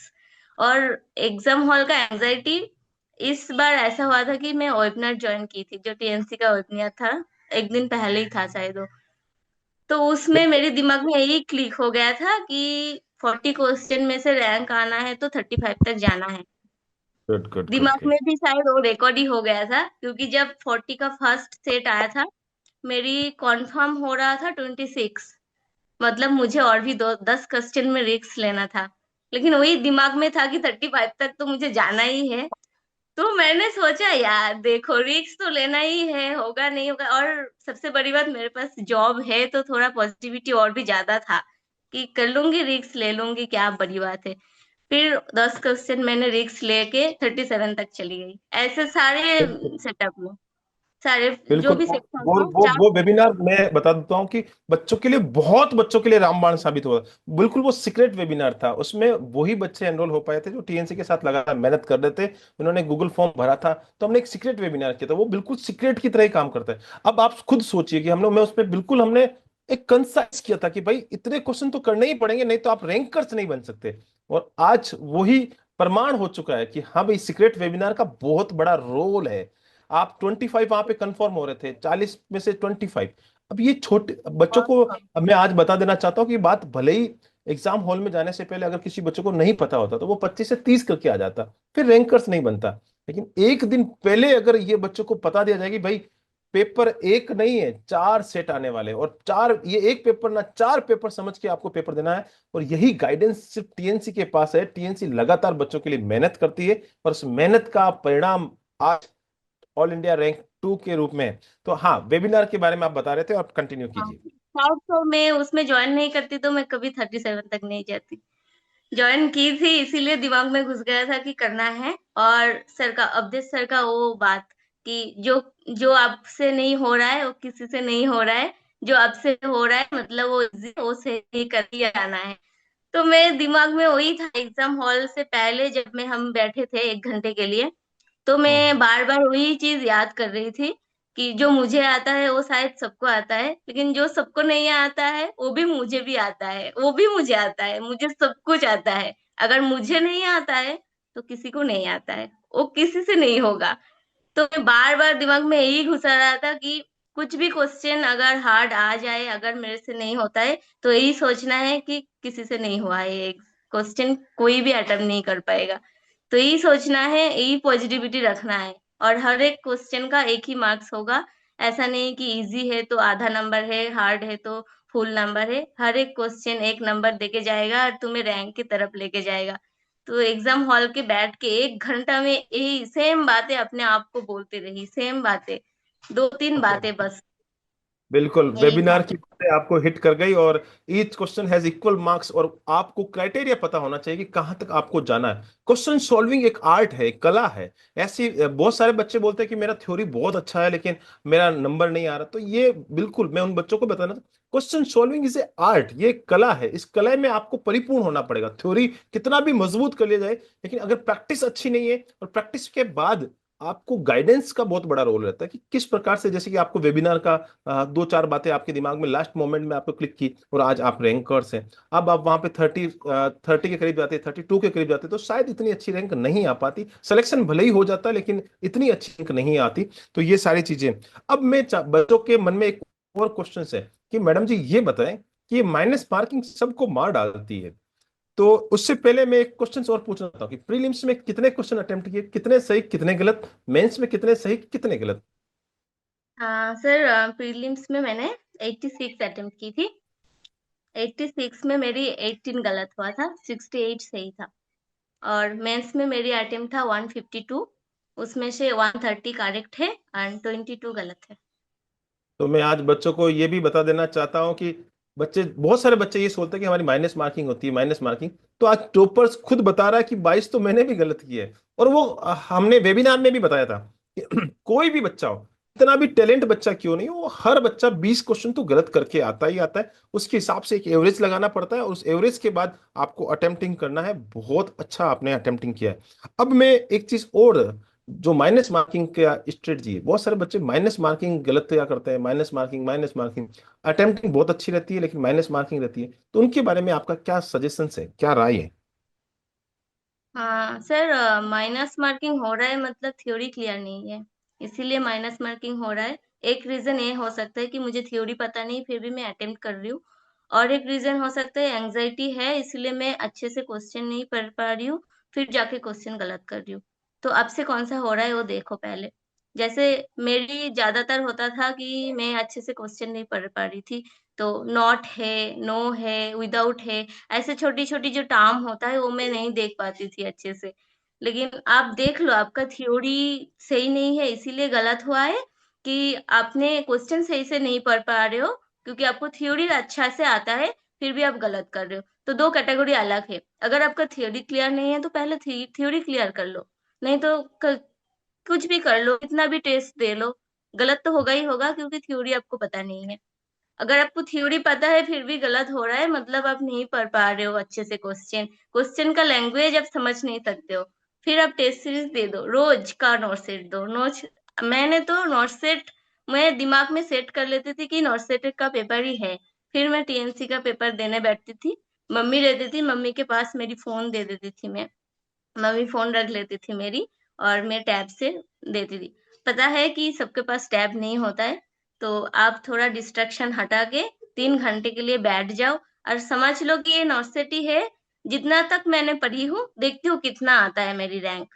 और एग्जाम हॉल का एंजाइटी, इस बार ऐसा हुआ था कि मैं वेबिनार ज्वाइन की थी, जो टीएनसी का वेबिनार था, 1 दिन पहले ही था शायद वो। तो उसमें बिल्कुल। मेरे दिमाग में यही क्लिक हो गया था कि 40 क्वेश्चन में से रैंक आना है तो 35 तक जाना है। गुड गुड गुड दिमाग गुड। में भी शायद वो रिकॉर्ड ही हो गया था, क्योंकि जब 40 का फर्स्ट सेट आया था, मेरी कॉन्फर्म हो रहा था 26। मतलब मुझे और भी 10 क्वेश्चन में रिस्क लेना था। लेकिन वही दिमाग में था कि 35 तक तो मुझे जाना ही है। तो मैंने सोचा यार देखो, रिस्क तो लेना ही है, होगा नहीं होगा। और सबसे बड़ी बात, मेरे पास जॉब है, तो थोड़ा पॉजिटिविटी और भी ज्यादा था कि कर लूंगी, रिस्क ले लूंगी, क्या बड़ी बात है। फिर 10 क्वेश्चन मैंने रिस्क लेके 37 तक चली गई, ऐसे सारे बिल्कुल। सेटअप में, सारे जो बिल्कुल। भी वो सेक्शन वो था वो चार। वो वेबिनार मैं बता देता हूँ कि बच्चों के लिए, बहुत बच्चों के लिए रामबाण साबित हुआ। बिल्कुल वो सीक्रेट वेबिनार था, उसमें वही बच्चे एनरोल हो पाए थे जो टीएनसी के साथ लगातार मेहनत कर रहे थे। उन्होंने गूगल फॉर्म भरा था, तो हमने एक सीक्रेट वेबिनार किया था, वो बिल्कुल सीक्रेट की तरह ही काम करता है। अब आप खुद सोचिए कि हम लोग, मैं उसमें बिल्कुल हमने एक कंसाइज किया था कि भाई इतने क्वेश्चन तो करने ही पड़ेंगे, नहीं तो आप रैंकर्स नहीं बन सकते। और आज वही प्रमाण हो चुका है कि हाँ भाई, सीक्रेट वेबिनार का बहुत बड़ा रोल है। आप 25 वहां पे कंफर्म हो रहे थे, 40 में से 25। अब ये छोटे बच्चों बहुत को, कम। अब मैं आज बता देना चाहता हूँ कि बात भले ही एग्जाम हॉल में जाने से पहले अगर किसी बच्चे को नहीं पता होता तो वो 25 से 30 करके आ जाता, फिर रैंकर्स नहीं बनता। लेकिन एक दिन पहले अगर ये बच्चों को बता दिया जाए कि भाई पेपर एक नहीं है, 4 सेट आने वाले हैं, और चार, ये एक पेपर ना 4 पेपर समझ के आपको पेपर देना है। और यही गाइडेंस सिर्फ टीएनसी के पास है। टीएनसी लगातार बच्चों के लिए मेहनत करती है, और उस मेहनत का परिणाम आज ऑल इंडिया रैंक 2 के रूप में है। तो हाँ, वेबिनार के बारे में आप बता रहे थे, आप कंटिन्यू हाँ, कीजिए। शायद तो मैं उसमें ज्वाइन नहीं करती तो मैं कभी 37 तक नहीं जाती। ज्वाइन की थी, इसीलिए दिमाग में घुस गया था कि करना है। और सर का, अवधेश सर का वो बात कि जो जो आपसे नहीं हो रहा है वो किसी से नहीं हो रहा है, जो आपसे हो रहा है मतलब वो easy है, उसे ही कर ही आना है। तो मेरे दिमाग में वही था, एग्जाम हॉल से पहले जब मैं हम बैठे थे 1 घंटे के लिए, तो हम्म। मैं बार बार वही चीज याद कर रही थी कि जो मुझे आता है वो शायद सबको आता है, लेकिन जो सबको नहीं आता है वो भी मुझे भी आता है, वो भी मुझे आता है, मुझे सब कुछ आता है। अगर मुझे नहीं आता है तो किसी को नहीं आता है, वो किसी से नहीं होगा। तो मैं बार बार दिमाग में यही घुसा रहा था कि कुछ भी क्वेश्चन अगर हार्ड आ जाए, अगर मेरे से नहीं होता है, तो यही सोचना है कि किसी से नहीं हुआ है ये क्वेश्चन, कोई भी अटेम्प्ट नहीं कर पाएगा। तो यही सोचना है, यही पॉजिटिविटी रखना है। और हर एक क्वेश्चन का एक ही मार्क्स होगा। ऐसा नहीं कि इजी है तो आधा नंबर है, हार्ड है तो फुल नंबर है। हर एक क्वेश्चन एक नंबर देके जाएगा और तुम्हें रैंक की तरफ लेके जाएगा। तो एग्जाम हॉल के बैठ के 1 घंटा में यही सेम बातें अपने आप को बोलते रही, सेम बातें, 2-3 ओके, बातें बस। बिल्कुल यही था। वेबिनार की बातें आपको हिट कर गई, और each question has equal marks, और आपको क्राइटेरिया पता होना चाहिए कि कहाँ तक आपको जाना है। क्वेश्चन सॉल्विंग एक आर्ट है, एक कला है। ऐसी बहुत सारे बच्चे बोलते हैं कि मेरा थ्योरी बहुत अच्छा है लेकिन मेरा नंबर नहीं आ रहा, तो ये बिल्कुल मैं उन बच्चों को बताना, question solving is a art, ये एक कला है। इस कला में आपको परिपूर्ण होना पड़ेगा। थ्योरी कितना भी मजबूत कर लिया जाए, लेकिन अगर प्रैक्टिस अच्छी नहीं है, और प्रैक्टिस के बाद आपको गाइडेंस का बहुत बड़ा रोल रहता है कि किस प्रकार से, जैसे कि आपको वेबिनार का दो चार बातें आपके दिमाग में लास्ट मोमेंट में आपको क्लिक की, और आज आप रैंकर्स हैं। अब आप वहां पे 30 के करीब जाते, 32 के करीब जाते, तो शायद इतनी अच्छी रैंक नहीं आ पाती, सिलेक्शन भले ही हो जाता लेकिन इतनी अच्छी रैंक नहीं आती। तो ये सारी चीजें। अब बच्चों के मन में एक और क्वेश्चन है कि मैडम जी ये बताएं कि ये माइनस मार्किंग सबको मार डालती है। तो उससे पहले मैं एक क्वेश्चन और पूछना चाहता हूँ कि प्रीलिम्स में कितने क्वेश्चन अटेम्प्ट किए, कितने सही कितने गलत, मेंस में कितने सही कितने गलत? हाँ सर, प्रीलिम्स में मैंने 86 अटेम्प्ट की थी। 86 में मेरी 18 गलत हुआ था, 68 सही था। और मेंस में मेरी अटेम्प्ट था 152, उसमें से 130 करेक्ट है एंड 22 गलत है। तो मैं आज बच्चों को ये भी बता देना चाहता हूँ कि बच्चे, बहुत सारे बच्चे ये सोचते हैं कि हमारी माइनस मार्किंग होती है, माइनस मार्किंग। तो आज टॉपर्स खुद बता रहा है कि 22 तो मैंने भी गलत किए है। और वो हमने वेबिनार में भी बताया था कि कोई भी बच्चा हो, इतना भी टैलेंट बच्चा क्यों नहीं हो, हर बच्चा 20 क्वेश्चन तो गलत करके आता ही आता है। उसके हिसाब से एक एवरेज लगाना पड़ता है, और उस एवरेज के बाद आपको अटेम्प्टिंग करना है। बहुत अच्छा आपने अटेम्प्टिंग किया है। अब मैं एक चीज और, जो माइनस मार्किंग का स्ट्रेटजी है, बहुत सारे बच्चे माइनस मार्किंग गलत क्या करते हैं, minus marking, minus marking. Attempting बहुत अच्छी रहती है लेकिन माइनस मार्किंग रहती है, तो उनके बारे में आपका क्या सजेशन है, क्या राय है? हाँ सर, माइनस मार्किंग हो रहा है मतलब थ्योरी क्लियर नहीं है, इसीलिए माइनस मार्किंग हो रहा है। एक रीजन ये हो सकता है कि मुझे थ्योरी पता नहीं फिर भी मैं अटेम्प्ट कर रही हूँ। और एक रीजन हो सकता है एंजाइटी है, इसलिए मैं अच्छे से क्वेश्चन नहीं पढ़ पा रही हूँ, फिर जाके क्वेश्चन गलत कर रही हूँ। तो आपसे कौन सा हो रहा है वो देखो पहले। जैसे मेरी ज्यादातर होता था कि मैं अच्छे से क्वेश्चन नहीं पढ़ पा रही थी, तो नॉट है, नो है, विदाउट है, ऐसे छोटी छोटी जो टर्म होता है वो मैं नहीं देख पाती थी अच्छे से। लेकिन आप देख लो, आपका थ्योरी सही नहीं है इसीलिए गलत हुआ है, कि आपने क्वेश्चन सही से नहीं पढ़ पा रहे हो, क्योंकि आपको थ्योरी अच्छा से आता है फिर भी आप गलत कर रहे हो। तो दो कैटेगरी अलग है। अगर आपका थ्योरी क्लियर नहीं है तो पहले थ्योरी क्लियर कर लो, नहीं तो कुछ भी कर लो, कितना भी टेस्ट दे लो, गलत तो होगा ही होगा, क्योंकि थ्योरी आपको पता नहीं है। अगर आपको थ्योरी पता है फिर भी गलत हो रहा है, मतलब आप नहीं पढ़ पा रहे हो अच्छे से क्वेश्चन, क्वेश्चन का लैंग्वेज आप समझ नहीं सकते हो। फिर आप टेस्ट सीरीज दे दो, रोज का नोट सेट दो। नोट, मैंने तो नोट सेट, मैं दिमाग में सेट कर लेती थी कि नोट सेट का पेपर ही है, फिर मैं टीएनसी का पेपर देने बैठती थी। मम्मी रहती थी, मम्मी के पास मेरी फोन दे देती थी मैं, मम्मी फोन रख लेती थी मेरी, और मैं टैब से देती थी। पता है कि सबके पास टैब नहीं होता है, तो आप थोड़ा डिस्ट्रक्शन हटा के 3 घंटे के लिए बैठ जाओ, और समझ लो कि ये नौसेटी है। जितना तक मैंने पढ़ी हूँ, देखती हूँ कितना आता है मेरी रैंक।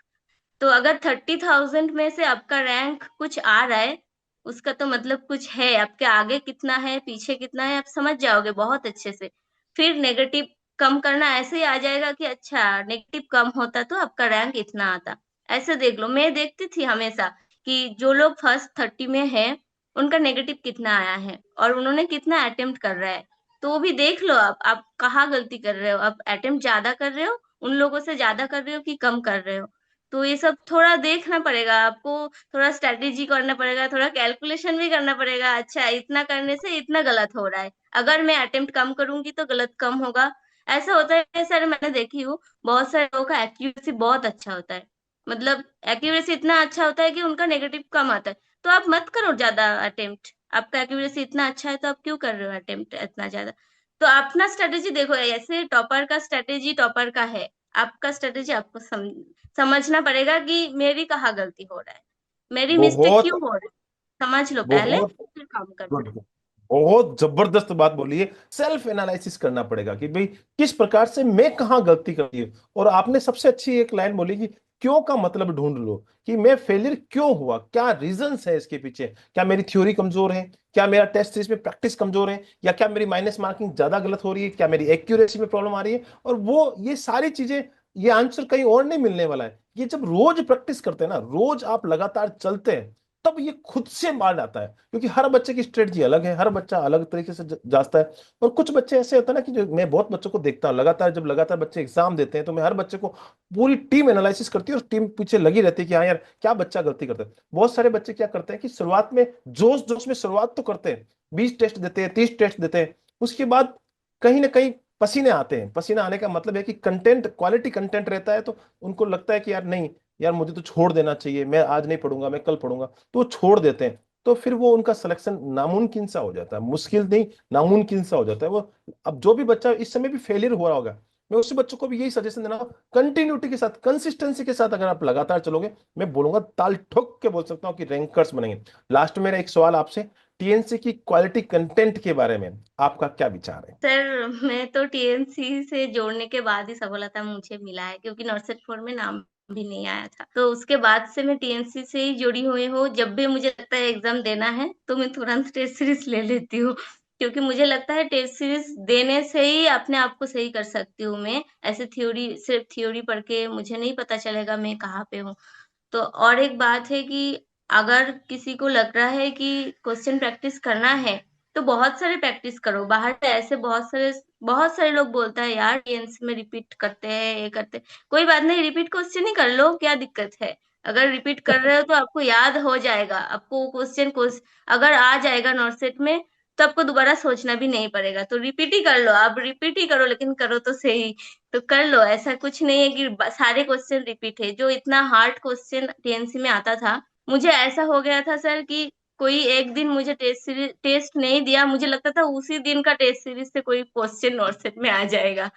तो अगर 30,000 में से आपका रैंक कुछ आ रहा है, उसका तो मतलब कुछ है, आपके आगे कितना है पीछे कितना है आप समझ जाओगे बहुत अच्छे से। फिर नेगेटिव कम करना ऐसे ही आ जाएगा कि अच्छा नेगेटिव कम होता तो आपका रैंक इतना आता। ऐसे देख लो, मैं देखती थी हमेशा कि जो लोग फर्स्ट 30 में है उनका नेगेटिव कितना आया है और उन्होंने कितना अटेम्प्ट कर रहा है। तो वो भी देख लो, आप कहाँ गलती कर रहे हो, आप अटेम्प्ट ज्यादा कर रहे हो, उन लोगों से ज्यादा कर रहे हो कि कम कर रहे हो। तो ये सब थोड़ा देखना पड़ेगा आपको, थोड़ा स्ट्रेटेजी करना पड़ेगा, थोड़ा कैलकुलेशन भी करना पड़ेगा। अच्छा इतना करने से इतना गलत हो रहा है, अगर मैं अटेम्प्ट कम करूंगी तो गलत कम होगा। ऐसा होता है सर, मैंने देखी हूँ बहुत सारे लोगों का एक्यूरेसी बहुत अच्छा होता है, मतलब एक्यूरेसी इतना अच्छा होता है कि उनका नेगेटिव कम आता है। तो आप मत करो ज्यादा अटेम्प्ट, आपका एक्यूरेसी इतना अच्छा है तो आप क्यों कर रहे हो अटेम्प्ट इतना ज्यादा। तो अपना स्ट्रेटेजी देखो, ऐसे टॉपर का स्ट्रेटेजी टॉपर का है, आपका स्ट्रेटेजी आपको समझना पड़ेगा कि मेरी कहाँ गलती हो रहा है, मेरी मिस्टेक बहुत क्यों हो रही है, समझ लो पहले बहुत फिर काम करना। गुड, बहुत जबरदस्त बात बोली है। सेल्फ एनालिसिस करना पड़ेगा कि भाई किस प्रकार से मैं कहाँ गलती करती हूँ। और आपने सबसे अच्छी एक लाइन बोली कि क्यों का मतलब ढूंढ लो, कि मैं फेलियर क्यों हुआ, क्या रीजंस है इसके पीछे। क्या मेरी थ्योरी कमजोर है, क्या मेरा टेस्ट सीरीज में प्रैक्टिस कमजोर है, या क्या मेरी माइनस मार्किंग ज्यादा गलत हो रही है, क्या मेरी एक्यूरेसी में प्रॉब्लम आ रही है। और वो ये सारी चीजें, ये आंसर कहीं और नहीं मिलने वाला है। ये जब रोज प्रैक्टिस करते हैं ना, रोज आप लगातार चलते हैं, तब ये खुद से बाहर आता है। क्योंकि हर बच्चे की स्ट्रेटजी अलग है, हर बच्चा अलग तरीके से जाता है। और कुछ बच्चे ऐसे होते हैं ना, कि जो मैं बहुत बच्चों को देखता हूँ लगातार, जब लगातार बच्चे एग्जाम देते हैं, तो मैं हर बच्चे को, पूरी टीम एनालिसिस करती है और टीम पीछे लगी रहती है कि हाँ यार क्या बच्चा गलती करता है। बहुत सारे बच्चे क्या करते हैं कि शुरुआत में जोश जोश में शुरुआत तो करते हैं, 20 टेस्ट देते हैं, 30 टेस्ट देते हैं, उसके बाद कहीं ना कहीं पसीने आते हैं। पसीना आने का मतलब है कि कंटेंट, क्वालिटी कंटेंट रहता है, तो उनको लगता है कि यार नहीं, यार मुझे तो छोड़ देना चाहिए, मैं आज नहीं पढ़ूंगा, मैं कल पढ़ूंगा, तो वो छोड़ देते हैं। तो फिर वो उनका सिलेक्शन नामुमकिन सा हो जाता है, मुश्किल नहीं, नामुमकिन सा हो जाता है वो। अब जो भी बच्चा इस समय भी फेलियर हो रहा होगा, मैं उसी बच्चों को भी यही सजेशन देना, कंटिन्यूटी के साथ, कंसिस्टेंसी के साथ अगर आप लगातार चलोगे, मैं बोलूंगा ताल ठोक के बोल सकता हूँ कि रैंकर्स बनेंगे। लास्ट में मेरा एक सवाल आपसे, टीएनसी की क्वालिटी कंटेंट के बारे में आपका क्या विचार है? सर मैं तो टीएमसी से जोड़ने के बाद ही सफलता मुझे मिला है, क्योंकि नॉर्सेट फोर में नाम भी नहीं आया था। तो उसके बाद से मैं टीएमसी से ही जुड़ी हुई हूँ। जब भी मुझे लगता है एग्जाम देना है तो मैं तुरंत टेस्ट सीरीज ले लेती हूँ, क्योंकि मुझे लगता है टेस्ट सीरीज देने से ही अपने आप को सही कर सकती हूँ मैं। ऐसे थ्योरी, सिर्फ थ्योरी पढ़ के मुझे नहीं पता चलेगा मैं कहाँ पे हूँ। तो और एक बात है कि अगर किसी को लग रहा है कि क्वेश्चन प्रैक्टिस करना है, तो बहुत सारे प्रैक्टिस करो। बाहर पे ऐसे बहुत सारे लोग बोलता है यार एएनसी में रिपीट करते हैं, ये करते हैं। कोई बात नहीं, रिपीट क्वेश्चन ही कर लो, क्या दिक्कत है। अगर रिपीट कर रहे हो तो आपको याद हो जाएगा, आपको क्वेश्चन को अगर आ जाएगा नॉट में, तो आपको दोबारा सोचना भी नहीं पड़ेगा। तो रिपीट ही कर लो, आप रिपीट ही करो, लेकिन करो तो सही। तो कर लो, ऐसा कुछ नहीं है कि सारे क्वेश्चन रिपीट है। जो इतना हार्ड क्वेश्चन टीएनसी में आता था, मुझे ऐसा हो गया था सर कि कोई एक दिन मुझे टेस्ट नहीं दिया, मुझे लगता था उसी दिन का टेस्ट सीरीज से कोई क्वेश्चन नॉट में आ जाएगा।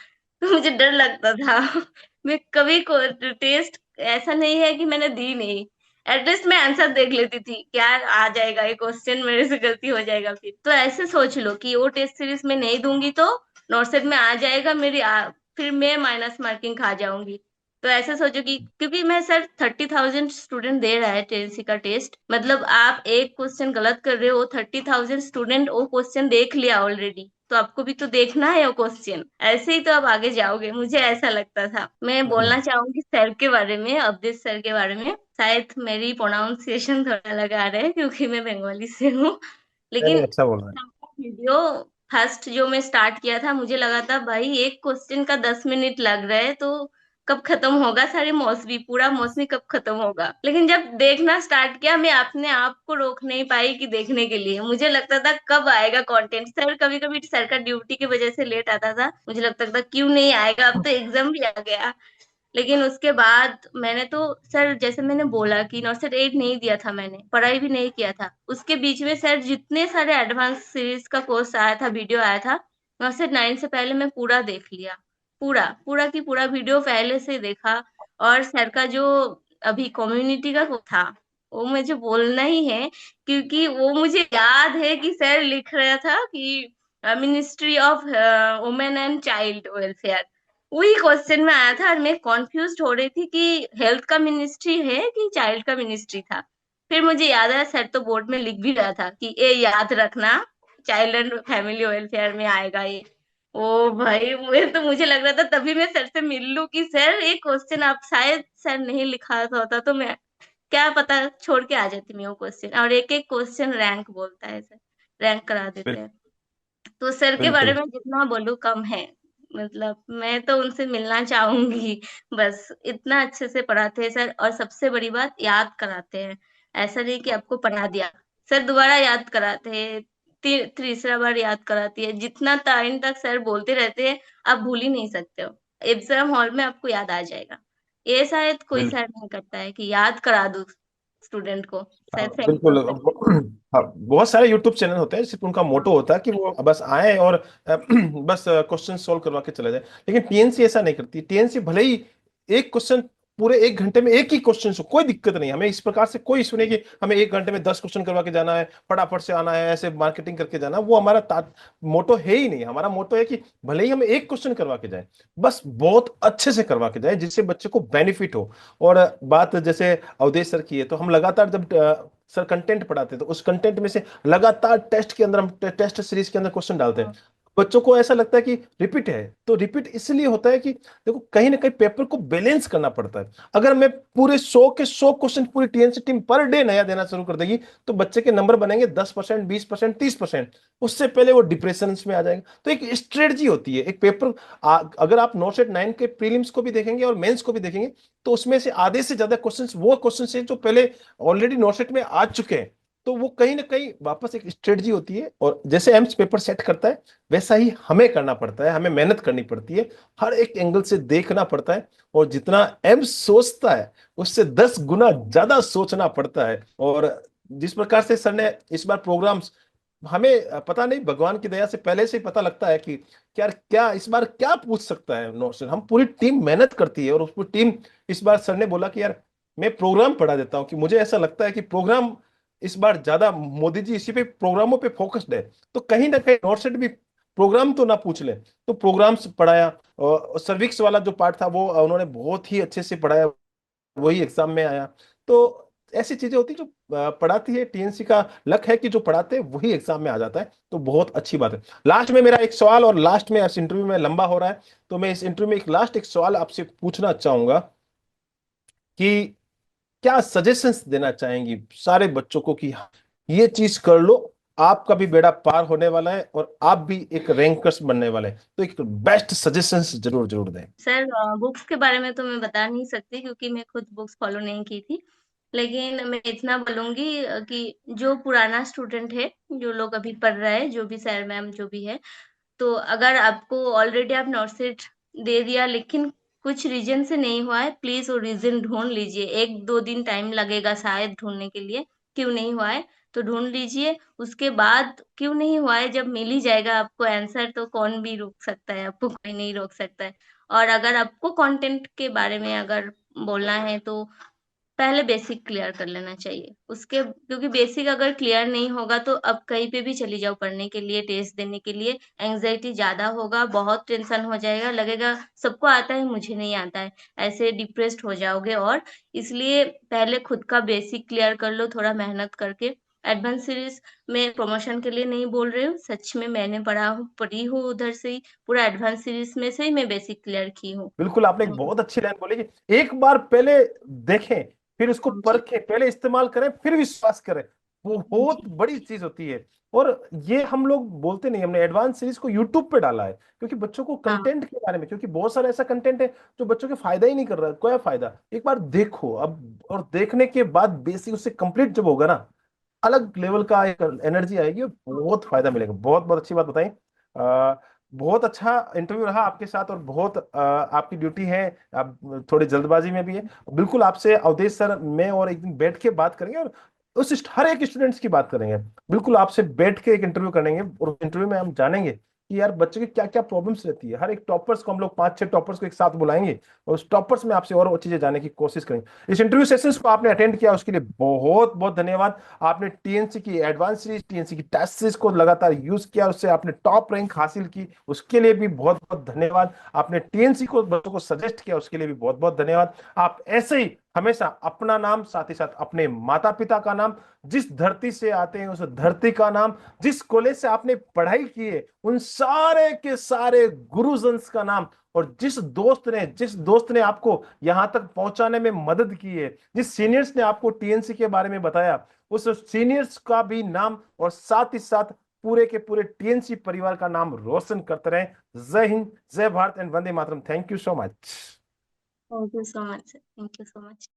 तो मुझे डर लगता था। मैं कभी को टेस्ट, ऐसा नहीं है कि मैंने दी नहीं, एटलीस्ट मैं आंसर देख लेती थी, क्या आ जाएगा ये क्वेश्चन, मेरे से गलती हो जाएगा फिर। तो ऐसे सोच लो कि वो टेस्ट सीरीज में नहीं दूंगी तो नॉट में आ जाएगा मेरी, फिर मैं माइनस मार्किंग खा जाऊंगी। तो ऐसे सोचो कि क्योंकि मैं सर 30,000 स्टूडेंट दे रहा है टीएनसी का टेस्ट, मतलब आप एक क्वेश्चन गलत कर रहे हो, 30,000 स्टूडेंट वो क्वेश्चन देख लिया ऑलरेडी, तो आपको भी तो देखना है वो क्वेश्चन, ऐसे ही तो आप आगे जाओगे। मुझे ऐसा लगता था। मैं हम्म। बोलना चाहूंगी सर के बारे में, अवधेश सर के बारे में। शायद मेरी प्रोनाउंसिएशन थोड़ा लगा रहे हैं क्योंकि मैं बंगाली से हूँ, नहीं लेकिन नहीं, अच्छा बोल रहे हैं। वीडियो फर्स्ट जो मैं स्टार्ट किया था, मुझे लगा था भाई एक क्वेश्चन का 10 मिनट लग रहा है, तो कब खत्म होगा, सारे मौसमी, पूरा मौसमी कब खत्म होगा। लेकिन जब देखना स्टार्ट किया, मैं अपने आप को रोक नहीं पाई कि देखने के लिए। मुझे लगता था कब आएगा कंटेंट। सर कभी कभी सर का ड्यूटी की वजह से लेट आता था, मुझे लगता था क्यों नहीं आएगा, अब तो एग्जाम भी आ गया। लेकिन उसके बाद मैंने तो, सर जैसे मैंने बोला कि नॉर्सेट 8 नहीं दिया था, मैंने पढ़ाई भी नहीं किया था। उसके बीच में सर जितने सारे एडवांस सीरीज का कोर्स आया था, वीडियो आया था, नॉर्सेट 9 से पहले मैं पूरा देख लिया। पूरा पूरा की पूरा वीडियो पहले से देखा। और सर का जो अभी कम्युनिटी का वो था, वो मुझे बोलना ही है, क्योंकि वो मुझे याद है कि सर लिख रहा था कि ministry of women and child welfare, वही क्वेश्चन में आया था। और मैं कंफ्यूज हो रही थी कि हेल्थ का मिनिस्ट्री है कि चाइल्ड का मिनिस्ट्री था। फिर मुझे याद आया सर तो बोर्ड में लिख भी रहा था कि ये याद रखना, चाइल्ड एंड फैमिली वेलफेयर में आएगा ये। ओ भाई, मुझे लग रहा था तभी मैं सर से मिल लूं कि सर ये क्वेश्चन आप, शायद सर नहीं लिखा होता तो मैं, क्या पता, छोड़ के आ जाती मैं वो क्वेश्चन। और एक एक क्वेश्चन रैंक बोलता है सर, रैंक करा देते बिल्कुल हैं। तो सर के बारे बिल्कुल। में जितना बोलूं कम है। मतलब मैं तो उनसे मिलना चाहूंगी। बस इतना अच्छे से पढ़ाते हैं सर, और सबसे बड़ी बात याद कराते हैं। ऐसा नहीं कि आपको पढ़ा दिया, सर दोबारा याद कराते हैं, तीसरा बार याद कराती है। जितना टाइम तक सर बोलते रहते हैं, आप भूल ही नहीं सकते हो। एग्जाम हॉल में आपको याद आ जाएगा। ये शायद कोई बिल्कुल सर नहीं करता है कि याद करा दो स्टूडेंट को। हाँ सर थैंक यू बिल्कुल। सर। हाँ, बहुत सारे यूट्यूब चैनल होते हैं सिर्फ उनका मोटो होता है कि वो बस आए और बस क्वेश्चन सॉल्व करवा के चले जाए। लेकिन टीएनसी ऐसा नहीं करती। टीएनसी भले ही एक क्वेश्चन पूरे एक घंटे में एक ही क्वेश्चन हो, कोई दिक्कत नहीं, हमें इस प्रकार से कोई इशू नहीं कि हमें एक घंटे में 10 क्वेश्चन करवा के जाना है, फटाफट से आना है, ऐसे मार्केटिंग करके जाना, वो हमारा मोटो है ही नहीं। हमारा मोटो है कि भले ही हमें एक क्वेश्चन करवा के जाए, बस बहुत अच्छे से करवा के जाए जिससे बच्चे को बेनिफिट हो। और बात जैसे अवधेश सर की है, तो हम लगातार जब सर कंटेंट पढ़ाते हैं तो उस कंटेंट में से लगातार टेस्ट के अंदर हम टेस्ट सीरीज के अंदर क्वेश्चन डालते हैं। बच्चों को ऐसा लगता है कि रिपीट है, तो रिपीट इसलिए होता है कि देखो कहीं ना कहीं पेपर को बैलेंस करना पड़ता है। अगर मैं पूरे 100 के 100 क्वेश्चन पूरी टीएनसी टीम पर डे नया देना शुरू कर देगी तो बच्चे के नंबर बनेंगे 10%, 20%, 30%। उससे पहले वो डिप्रेशन में आ जाएगा। तो एक स्ट्रेटजी होती है एक पेपर। अगर आप नौ सेट 9 के प्रीलिम्स को भी देखेंगे और मेंस को भी देखेंगे तो उसमें से आधे से ज्यादा क्वेश्चंस वो क्वेश्चंस हैं जो पहले ऑलरेडी नौ सेट में आ चुके हैं। तो वो कहीं ना कहीं वापस एक स्ट्रेटजी होती है। और जैसे एम्स पेपर सेट करता है वैसा ही हमें करना पड़ता है, हमें मेहनत करनी पड़ती है, हर एक एंगल से देखना पड़ता है। और जितना एम्स सोचता है उससे 10 गुना ज्यादा सोचना पड़ता है। और जिस प्रकार से सर ने इस बार प्रोग्राम्स, हमें पता नहीं भगवान की दया से पहले से ही पता लगता है कि यार क्या इस बार क्या पूछ सकता है नौशन। हम पूरी टीम मेहनत करती है और उस पूरी टीम, इस बार सर ने बोला कि यार मैं प्रोग्राम पढ़ा देता हूँ कि मुझे ऐसा लगता है कि प्रोग्राम इस बार ज्यादा मोदी जी इसी पे प्रोग्रामों पे फोकस्ड है। तो कहीं ना कहीं नॉर्सेट भी प्रोग्राम तो ना पूछ ले, तो प्रोग्राम्स पढ़ाया। और सर्विक्स वाला जो पार्ट था वो उन्होंने बहुत ही अच्छे से पढ़ाया, वही एग्जाम में आया। तो ऐसी चीजें होती जो पढ़ाती है टीएनसी का लक है कि जो पढ़ाते हैं वही एग्जाम में आ जाता है। तो बहुत अच्छी बात है। लास्ट में मेरा एक सवाल, और लास्ट में इस इंटरव्यू में लंबा हो रहा है तो मैं इस इंटरव्यू में एक सवाल आपसे पूछना चाहूंगा कि क्या सजेशंस देना चाहेंगी सारे बच्चों को कि हाँ, ये चीज कर लो, आपका भी बेड़ा पार होने वाला है और आप भी एक रैंकर्स बनने वाले हैं। तो एक बेस्ट सजेशंस जरूर जरूर दें। सर बुक्स के बारे में तो मैं बता नहीं सकती क्योंकि मैं खुद बुक्स फॉलो नहीं की थी। लेकिन मैं इतना बोलूंगी कि जो पुराना स्टूडेंट है, जो लोग अभी पढ़ रहे हैं, जो भी सर मैम जो भी है, तो अगर आपको ऑलरेडी आप नॉट दे दिया लेकिन कुछ रीजन से नहीं हुआ है, प्लीज वो रीजन ढूंढ लीजिए। एक दो दिन टाइम लगेगा शायद ढूंढने के लिए, क्यों नहीं हुआ है तो ढूंढ लीजिए। उसके बाद क्यों नहीं हुआ है जब मिल ही जाएगा आपको आंसर, तो कौन भी रोक सकता है आपको, कोई नहीं रोक सकता है। और अगर आपको कंटेंट के बारे में अगर बोलना है तो पहले बेसिक क्लियर कर लेना चाहिए उसके, क्योंकि बेसिक अगर क्लियर नहीं होगा तो अब कहीं पे भी चली जाओ पढ़ने के लिए, टेस्ट देने के लिए, एंजाइटी ज्यादा होगा, बहुत टेंशन हो जाएगा, लगेगा सबको आता है मुझे नहीं आता है, ऐसे डिप्रेस्ड हो जाओगे। और इसलिए पहले खुद का बेसिक क्लियर कर लो थोड़ा मेहनत करके। एडवांस सीरीज में प्रमोशन के लिए नहीं बोल रही हूँ, सच में मैंने पढ़ी हूँ उधर से ही, पूरा एडवांस सीरीज में से ही मैं बेसिक क्लियर की हूँ। बिल्कुल, आपने एक बहुत अच्छी लाइन बोली कि एक बार पहले देखें, फिर उसको जी परखें, पहले इस्तेमाल करें, फिर विश्वास करें। वो बहुत जी बड़ी चीज होती है। और ये हम लोग बोलते नहीं, हमने एडवांस सीरीज को यूट्यूब पे डाला है क्योंकि बच्चों को हाँ कंटेंट के बारे में, क्योंकि बहुत सारा ऐसा कंटेंट है जो बच्चों के फायदा ही नहीं कर रहा है। कोई फायदा, एक बार देखो अब, और देखने के बाद बेसिक उससे कंप्लीट जब होगा ना, अलग लेवल का एक एनर्जी आएगी और बहुत फायदा मिलेगा। बहुत बहुत अच्छी बात बताई। बहुत अच्छा इंटरव्यू रहा आपके साथ, और बहुत आपकी ड्यूटी है, आप थोड़ी जल्दबाजी में भी है। बिल्कुल आपसे अवधेश सर मैं और एक दिन बैठ के बात करेंगे और हर एक स्टूडेंट्स की बात करेंगे। बिल्कुल आपसे बैठ के एक इंटरव्यू करेंगे और इंटरव्यू में हम जानेंगे कि यार बच्चे की क्या क्या प्रॉब्लम्स रहती है। हर एक टॉपर्स को हम लोग 5-6 टॉपर्स को एक साथ बुलाएंगे और उस टॉपर्स में आपसे और चीजें जानने की कोशिश करेंगे। इस इंटरव्यू सेशंस को आपने अटेंड किया उसके लिए बहुत बहुत धन्यवाद। आपने टीएनसी की एडवांस सीरीज, टीएनसी की टेस्ट सीरीज को लगातार यूज किया, उससे आपने टॉप रैंक हासिल की, उसके लिए भी बहुत बहुत धन्यवाद। आपने टीएनसी को बच्चों को सजेस्ट किया, उसके लिए भी बहुत बहुत धन्यवाद। आप ऐसे ही हमेशा अपना नाम, साथ ही साथ अपने माता पिता का नाम, जिस धरती से आते हैं उस धरती का नाम, जिस कॉलेज से आपने पढ़ाई की है उन सारे के सारे गुरुजन का नाम, और जिस दोस्त ने आपको यहां तक पहुंचाने में मदद की है, जिस सीनियर्स ने आपको टीएनसी के बारे में बताया, उस सीनियर्स का भी नाम, और साथ ही साथ पूरे के पूरे टीएनसी परिवार का नाम रोशन करते रहे। जय हिंद, जय Bharat and Vande Mataram. Thank you so much. Thank you so much sir, thank you so much.